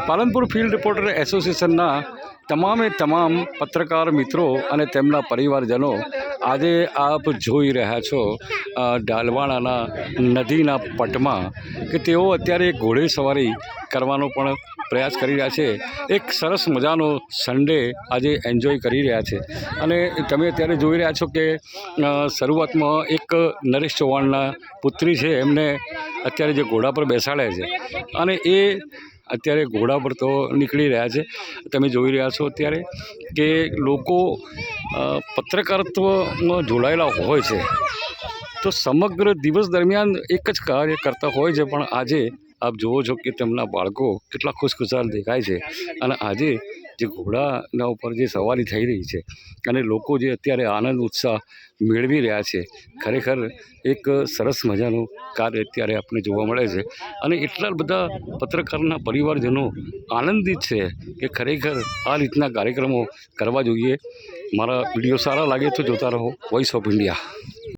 Palanpur field reporter એસોસિએશનના તમામ પત્રકાર મિત્રો અને તેમના પરિવારજનો આજે આપ જોઈ રહ્યા છો ડાલવાણાના નદીના પટમાં કે તેઓ અત્યારે ઘોડેસવારી કરવાનો પણ પ્રયાસ કરી રહ્યા છે। એક સરસ મજાનો સન્ડે આજે એન્જોય કરી રહ્યા છે અને તમે અત્યારે જોઈ રહ્યા છો કે શરૂઆતમાં એક નરેશ ચૌહાણના પુત્રી છે, એમને અત્યારે જે ઘોડા પર બેસાડ્યા છે અને એ અત્યારે ઘોડા પર તો નીકળી રહ્યા છે। તમે જોઈ રહ્યા છો અત્યારે કે લોકો પત્રકારત્વમાં જોડાયેલા હોય છે તો સમગ્ર દિવસ દરમિયાન એક જ કાર્ય કરતા હોય છે, પણ આજે આપ જુઓ છો કે તેમના બાળકો કેટલા ખુશખુશાલ દેખાય છે અને આજે જે ઘોડાના ઉપર જે સવારી થઈ રહી છે અને લોકો જે અત્યારે આનંદ ઉત્સાહ મેળવી રહ્યા છે, ખરેખર એક સરસ મજાનું કાર્ય અત્યારે આપણને જોવા મળે છે અને એટલા બધા પત્રકારના પરિવારજનો આનંદિત છે કે ખરેખર આ રીતના કાર્યક્રમો કરવા જોઈએ। મારા વિડીયો સારા લાગે તો જોતા રહો વોઇસ ઓફ ઇન્ડિયા।